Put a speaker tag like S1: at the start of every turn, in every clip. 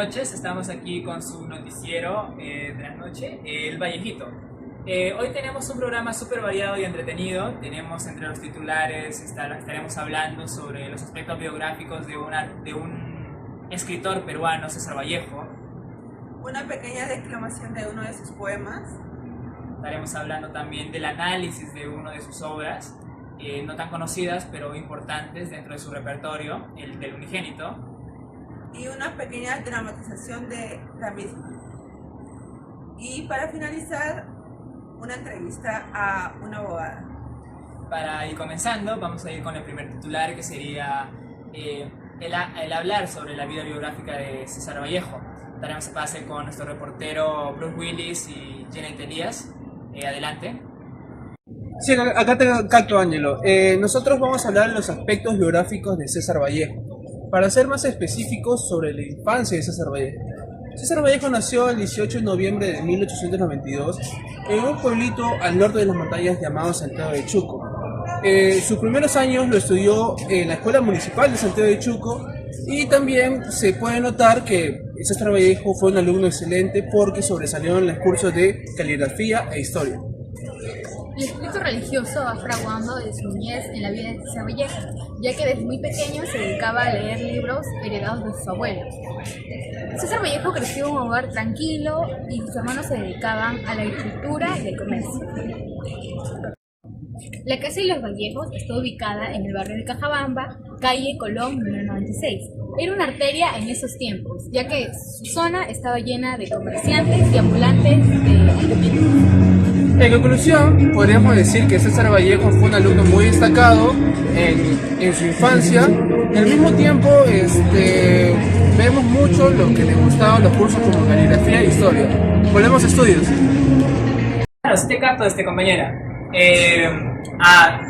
S1: noches, estamos aquí con su noticiero de la noche, El Vallejito. Hoy tenemos un programa súper variado y entretenido. Tenemos entre los titulares, estaremos hablando sobre los aspectos biográficos de un escritor peruano, César Vallejo.
S2: Una pequeña declamación de uno de sus poemas.
S1: Estaremos hablando también del análisis de una de sus obras, no tan conocidas pero importantes dentro de su repertorio, el del Unigénito.
S2: Y una pequeña dramatización de la misma. Y para finalizar, una entrevista a una abogada.
S1: Para ir comenzando, vamos a ir con el primer titular, que sería el hablar sobre la vida biográfica de César Vallejo. Daremos pase con nuestro reportero Bruce Willis y Janet Elías. Adelante.
S3: Sí, acá te capto, Ángelo. Nosotros vamos a hablar de los aspectos biográficos de César Vallejo. Para ser más específicos sobre la infancia de César Vallejo. César Vallejo nació el 18 de noviembre de 1892 en un pueblito al norte de las montañas llamado Santiago de Chuco. Sus primeros años lo estudió en la Escuela Municipal de Santiago de Chuco y también se puede notar que César Vallejo fue un alumno excelente porque sobresalió en los cursos de caligrafía e historia.
S4: El espíritu religioso va fraguando desde su niñez en la vida de César Vallejo, ya que desde muy pequeño se dedicaba a leer libros heredados de sus abuelos. César Vallejo creció en un hogar tranquilo y sus hermanos se dedicaban a la agricultura y al comercio. La casa de los Vallejos está ubicada en el barrio de Cajabamba, calle Colón número 96. Era una arteria en esos tiempos, ya que su zona estaba llena de comerciantes y ambulantes de alimentos.
S3: En conclusión, podríamos decir que César Vallejo fue un alumno muy destacado en su infancia. Al mismo tiempo, vemos mucho lo que le gustaban los cursos como caligrafía e historia. Volvemos a estudios.
S1: Claro, sí te capto, compañera.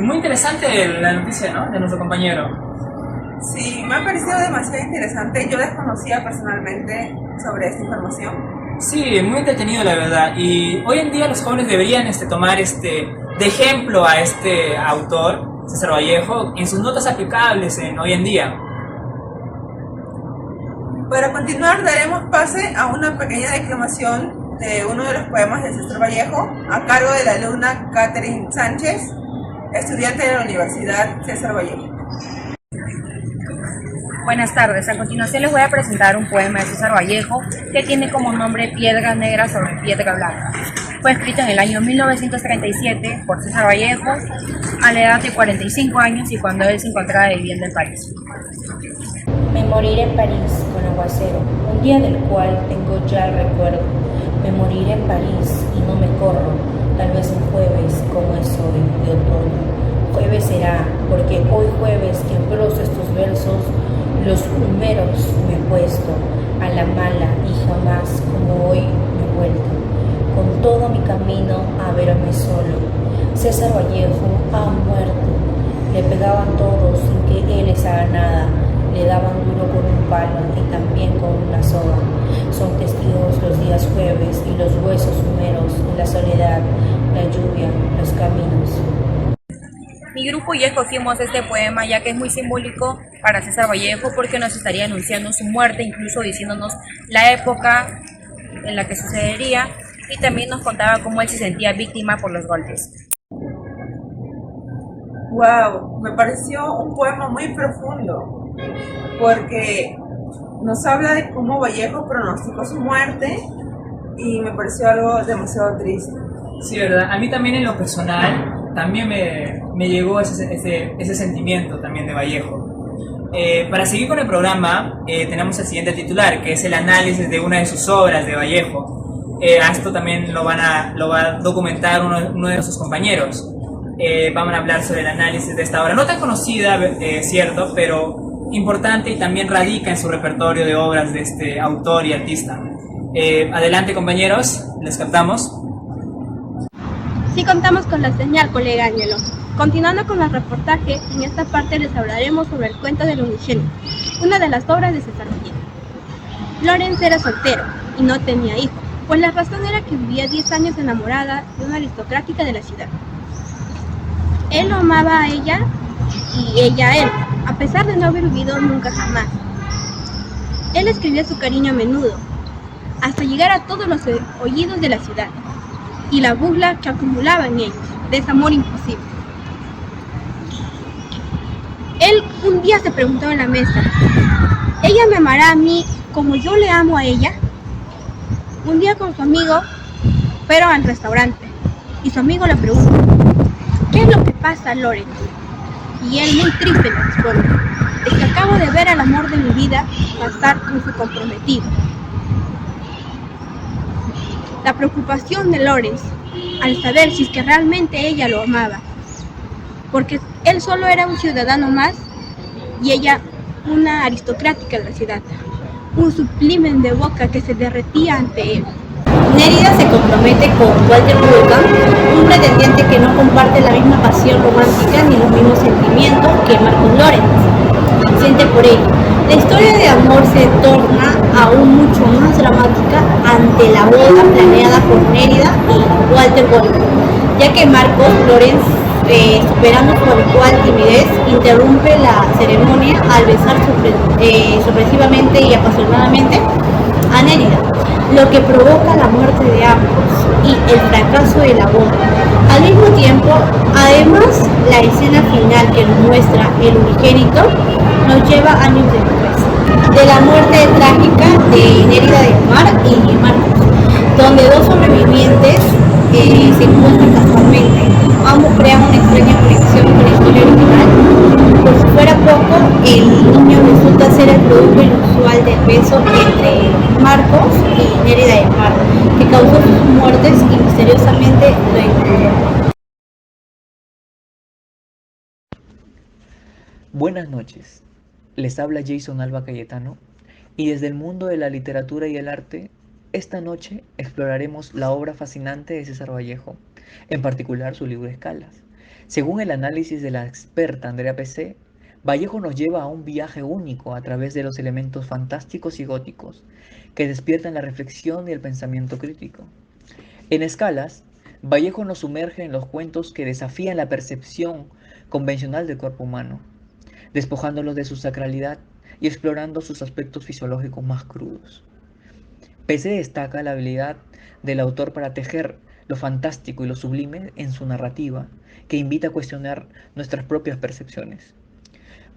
S1: Muy interesante la noticia, ¿no?, de nuestro compañero.
S2: Sí, me ha parecido demasiado interesante. Yo desconocía personalmente sobre esta información.
S1: Sí, muy entretenido la verdad, y hoy en día los jóvenes deberían tomar de ejemplo a este autor, César Vallejo, en sus notas aplicables hoy en día.
S2: Para continuar daremos pase a una pequeña declamación de uno de los poemas de César Vallejo a cargo de la alumna Catherine Sánchez, estudiante de la Universidad César Vallejo.
S5: Buenas tardes, a continuación les voy a presentar un poema de César Vallejo que tiene como nombre Piedra Negra sobre Piedra Blanca. Fue escrito en el año 1937 por César Vallejo a la edad de 45 años y cuando él se encontraba viviendo en París.
S6: Me moriré en París con aguacero, un día del cual tengo ya el recuerdo. Me moriré en París y no me corro, tal vez un jueves como es hoy de otoño. Jueves será, porque hoy jueves que en prosa estos versos los primeros me he puesto a la mala y jamás como hoy me he vuelto. Con todo mi camino a verme solo. César Vallejo ha muerto. Le pegaban todos sin que él les haga nada. Le daban duro con un palo y también con una soga. Son testigos los días jueves y los huesos húmedos, la soledad, la lluvia, los caminos.
S5: Mi grupo y yo escogimos este poema ya que es muy simbólico para César Vallejo porque nos estaría anunciando su muerte, incluso diciéndonos la época en la que sucedería y también nos contaba cómo él se sentía víctima por los golpes.
S2: Wow, me pareció un poema muy profundo porque nos habla de cómo Vallejo pronosticó su muerte y me pareció algo demasiado triste.
S1: Sí, verdad. A mí también en lo personal también me llegó ese sentimiento también de Vallejo. Para seguir con el programa, tenemos el siguiente titular, que es el análisis de una de sus obras de Vallejo. Esto también lo va a documentar uno de sus compañeros. Vamos a hablar sobre el análisis de esta obra, no tan conocida, cierto, pero importante y también radica en su repertorio de obras de este autor y artista. Adelante, compañeros, les captamos.
S7: Sí contamos con la señal, colega Ángelo. Continuando con el reportaje, en esta parte les hablaremos sobre el cuento del Unigénito, una de las obras de César Vallejo. Lorenz era soltero y no tenía hijos, pues la razón era que vivía 10 años enamorada de una aristocrática de la ciudad. Él lo amaba a ella y ella a él, a pesar de no haber vivido nunca jamás. Él escribía su cariño a menudo, hasta llegar a todos los oídos de la ciudad, y la burla que acumulaba en ellos, de ese amor imposible. Él un día se preguntó en la mesa, ¿ella me amará a mí como yo le amo a ella? Un día con su amigo fueron al restaurante, y su amigo le pregunta, ¿qué es lo que pasa, Lorenz? Y él muy triste le responde, es que acabo de ver al amor de mi vida pasar con su comprometido. La preocupación de Lorenz al saber si es que realmente ella lo amaba, porque él solo era un ciudadano más y ella una aristocrática de la ciudad, un sublimen de boca que se derretía ante él.
S6: Nérida se compromete con Walter Vulcan, un pretendiente que no comparte la misma pasión romántica ni los mismos sentimientos que Marcos Lorenz siente por ella. La historia de amor se torna aún mucho más dramática ante la boda planeada por Nérida y Walter Vulcan, ya que Marcos Lorenz, superando su habitual timidez, interrumpe la ceremonia al besar sorpresivamente y apasionadamente a Nérida, lo que provoca la muerte de ambos y el fracaso de la boda. Al mismo tiempo, además, la escena final que nos muestra el unigénito nos lleva años después de la muerte trágica de Nérida del Mar y Marcos, donde dos sobrevivientes se encuentran casualmente. Ambos crean una extraña conexión con la historia original. Por si fuera poco, el niño resulta ser el producto inusual del beso entre Marcos y Nérida del Mar, que causó sus muertes y misteriosamente lo encontró.
S8: Buenas noches, les habla Jason Alba Cayetano y desde el mundo de la literatura y el arte, esta noche exploraremos la obra fascinante de César Vallejo, en particular su libro Escalas. Según el análisis de la experta Andrea P.C., Vallejo nos lleva a un viaje único a través de los elementos fantásticos y góticos que despiertan la reflexión y el pensamiento crítico. En Escalas, Vallejo nos sumerge en los cuentos que desafían la percepción convencional del cuerpo humano, despojándolos de su sacralidad y explorando sus aspectos fisiológicos más crudos. P.C. destaca la habilidad del autor para tejer lo fantástico y lo sublime en su narrativa, que invita a cuestionar nuestras propias percepciones.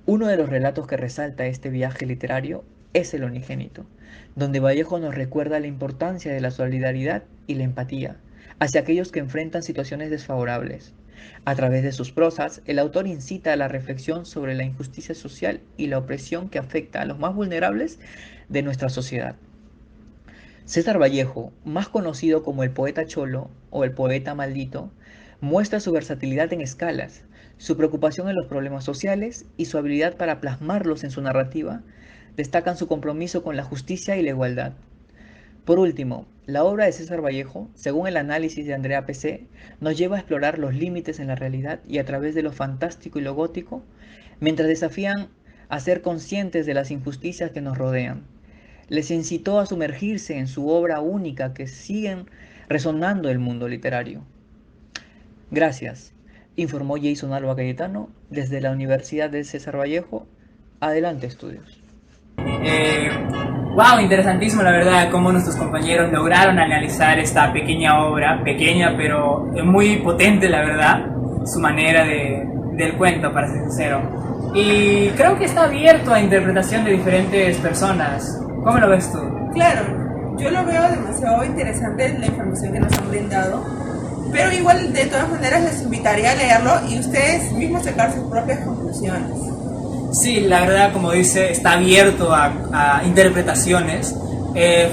S8: Uno de los relatos que resalta este viaje literario es El unigénito, donde Vallejo nos recuerda la importancia de la solidaridad y la empatía hacia aquellos que enfrentan situaciones desfavorables. A través de sus prosas, el autor incita a la reflexión sobre la injusticia social y la opresión que afecta a los más vulnerables de nuestra sociedad. César Vallejo, más conocido como el poeta cholo o el poeta maldito, muestra su versatilidad en Escalas, su preocupación en los problemas sociales y su habilidad para plasmarlos en su narrativa destacan su compromiso con la justicia y la igualdad. Por último, la obra de César Vallejo, según el análisis de Andrea P.C., nos lleva a explorar los límites en la realidad y a través de lo fantástico y lo gótico, mientras desafían a ser conscientes de las injusticias que nos rodean. Les incitó a sumergirse en su obra única que siguen resonando el mundo literario. Gracias, informó Jason Alba Cayetano desde la Universidad de César Vallejo. Adelante, estudios.
S1: Wow, interesantísimo la verdad cómo nuestros compañeros lograron analizar esta pequeña obra, pequeña pero muy potente la verdad, su manera del cuento, para ser sincero. Y creo que está abierto a interpretación de diferentes personas. ¿Cómo lo ves tú?
S2: Claro, yo lo veo demasiado interesante la información que nos han brindado, pero igual de todas maneras les invitaría a leerlo y ustedes mismos sacar sus propias conclusiones.
S1: Sí, la verdad, como dice, está abierto a interpretaciones.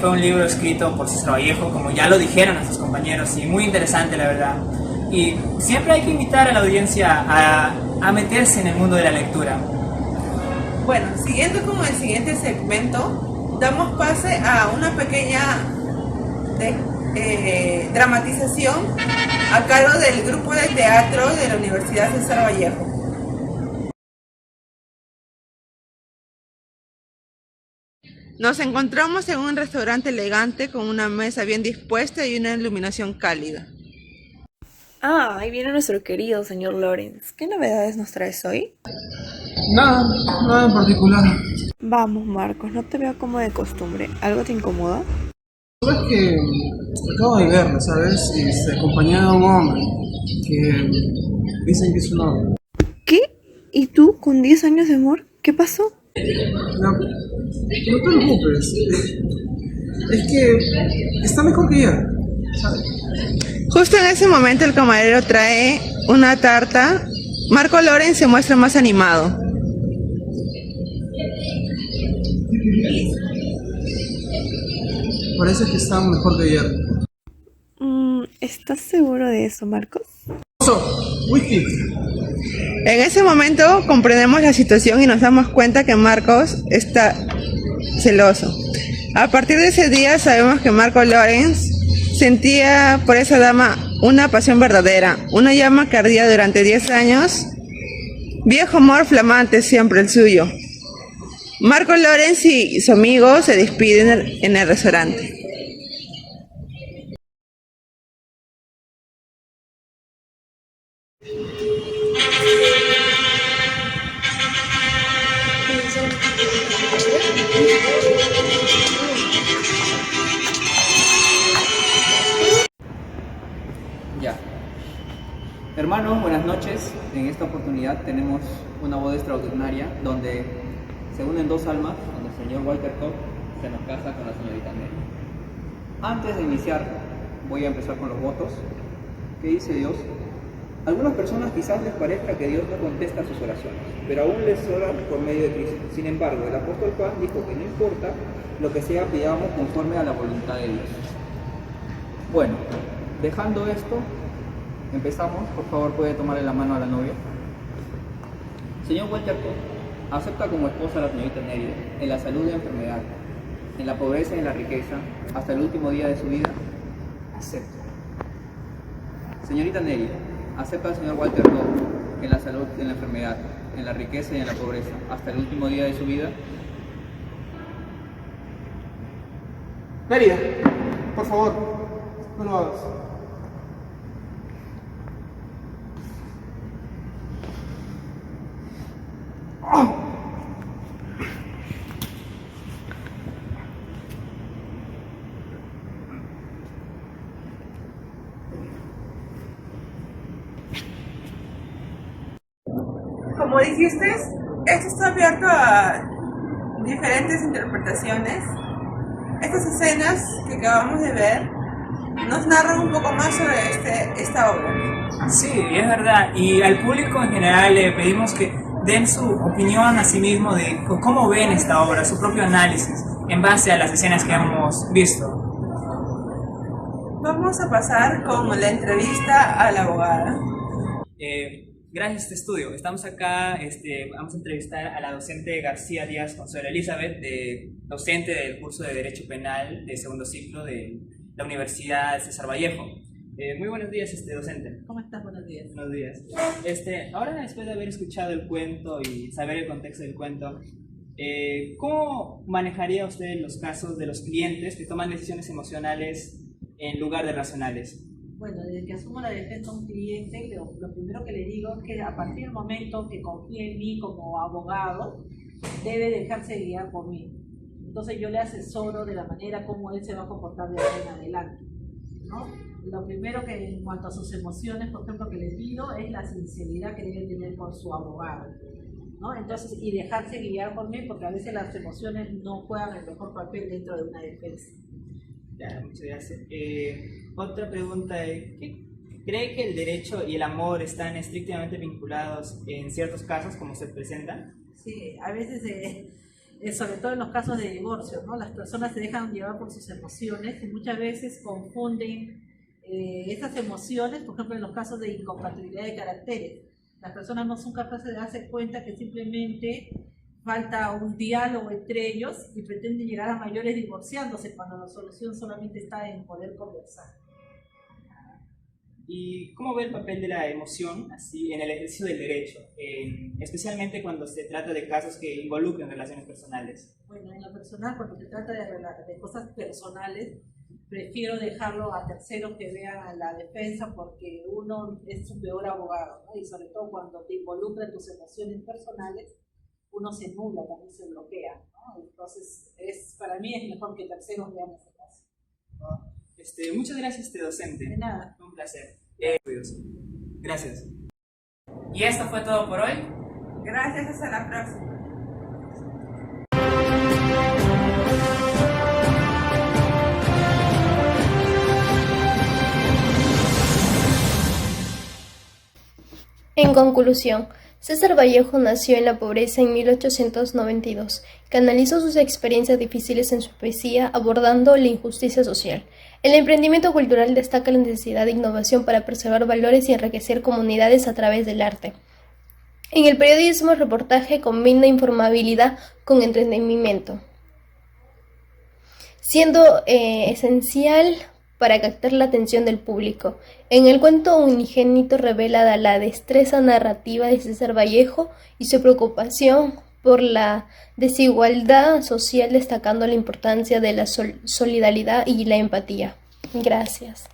S1: Fue un libro escrito por César Vallejo, como ya lo dijeron nuestros compañeros, y muy interesante, la verdad. Y siempre hay que invitar a la audiencia a meterse en el mundo de la lectura.
S2: Bueno, siguiendo con el siguiente segmento, damos pase a una pequeña dramatización a cargo del grupo de teatro de la Universidad César Vallejo. Nos encontramos en un restaurante elegante con una mesa bien dispuesta y una iluminación cálida.
S9: Ah, ahí viene nuestro querido señor Lorenz. ¿Qué novedades nos traes hoy?
S3: Nada, nada en particular.
S9: Vamos, Marcos, no te veo como de costumbre. ¿Algo te incomoda?
S3: Sabes que acabo de verla, ¿sabes? Acompañada de un hombre que dicen que es un hombre.
S9: ¿Qué? ¿Y tú, con 10 años de amor? ¿Qué pasó?
S3: No te preocupes. Es que está mejor que yo, ¿sabes?
S2: Justo en ese momento el camarero trae una tarta. Marco Loren se muestra más animado.
S3: Parece que está mejor que ayer.
S9: ¿Estás seguro de eso, Marcos?
S3: Whisky.
S2: En ese momento comprendemos la situación y nos damos cuenta que Marcos está celoso. A partir de ese día sabemos que Marco Lorenz sentía por esa dama una pasión verdadera, una llama que ardía durante 10 años. Viejo amor flamante siempre el suyo. Marco Lorenz y su amigo se despiden en el restaurante.
S8: Ya. Hermanos, buenas noches. En esta oportunidad tenemos una boda extraordinaria donde se unen dos almas, donde el señor Walter Koch se nos casa con la señorita Nelly. Antes de iniciar, voy a empezar con los votos. ¿Qué dice Dios? A algunas personas quizás les parezca que Dios no contesta sus oraciones, pero aún les ora por medio de Cristo. Sin embargo, el apóstol Juan dijo que no importa lo que sea, pidamos conforme a la voluntad de Dios. Bueno, dejando esto, empezamos. Por favor, puede tomarle la mano a la novia. Señor Walter Koch, acepta como esposa a la señorita Nelly en la salud y la enfermedad, en la pobreza y en la riqueza, hasta el último día de su vida. Acepto. Señorita Nelly, acepta al señor Walter Koch en la salud y en la enfermedad, en la riqueza y en la pobreza, hasta el último día de su vida.
S3: Mérida, por favor, no lo hagas.
S2: Como dijiste, esto está abierto a diferentes interpretaciones. Estas escenas que acabamos de ver nos narran un poco más sobre esta obra.
S1: Sí, es verdad. Y al público en general le pedimos que den su opinión a sí mismo de cómo ven esta obra, su propio análisis, en base a las escenas que hemos visto.
S2: Vamos a pasar con la entrevista a la abogada.
S1: Gracias a este estudio. Estamos acá, vamos a entrevistar a la docente García Díaz Consuelo Elizabeth, docente del curso de Derecho Penal de segundo ciclo de la Universidad César Vallejo. Muy buenos días, docente.
S10: ¿Cómo estás? Buenos días.
S1: Buenos días. Ahora, después de haber escuchado el cuento y saber el contexto del cuento, ¿cómo manejaría usted los casos de los clientes que toman decisiones emocionales en lugar de racionales?
S10: Bueno, desde que asumo la defensa a un cliente, lo primero que le digo es que a partir del momento que confíe en mí como abogado, debe dejarse guiar por mí. Entonces yo le asesoro de la manera como él se va a comportar de ahora en adelante, ¿no? Lo primero que en cuanto a sus emociones, por ejemplo, que le pido es la sinceridad que debe tener con su abogado, ¿no? Entonces, y dejarse guiar por mí, porque a veces las emociones no juegan el mejor papel dentro de una defensa.
S1: Ya, muchas gracias. Otra pregunta, ¿cree que el derecho y el amor están estrictamente vinculados en ciertos casos como se presentan?
S10: Sí, a veces, sobre todo en los casos de divorcio, ¿no? Las personas se dejan llevar por sus emociones y muchas veces confunden esas emociones, por ejemplo, en los casos de incompatibilidad de caracteres. Las personas no son capaces de darse cuenta que simplemente falta un diálogo entre ellos y pretenden llegar a mayores divorciándose cuando la solución solamente está en poder conversar.
S1: ¿Y cómo ve el papel de la emoción así en el ejercicio del derecho, especialmente cuando se trata de casos que involucran relaciones personales?
S10: Bueno, en lo personal, cuando se trata de cosas personales, prefiero dejarlo a terceros que vean la defensa porque uno es su peor abogado, ¿no? Y sobre todo cuando te involucran tus emociones personales, uno se nubla, también se bloquea, ¿no? Entonces, para mí es mejor que terceros vean ese caso.
S1: Muchas gracias, docente.
S10: De nada.
S1: Un placer. Gracias. Y esto fue todo por hoy.
S2: Gracias, hasta la próxima.
S11: En conclusión, César Vallejo nació en la pobreza en 1892. Canalizó sus experiencias difíciles en su poesía, abordando la injusticia social. El emprendimiento cultural destaca la necesidad de innovación para preservar valores y enriquecer comunidades a través del arte. En el periodismo, el reportaje combina informabilidad con entretenimiento, siendo esencial para captar la atención del público. En el cuento Unigénito revela la destreza narrativa de César Vallejo y su preocupación por la desigualdad social, destacando la importancia de la solidaridad y la empatía. Gracias.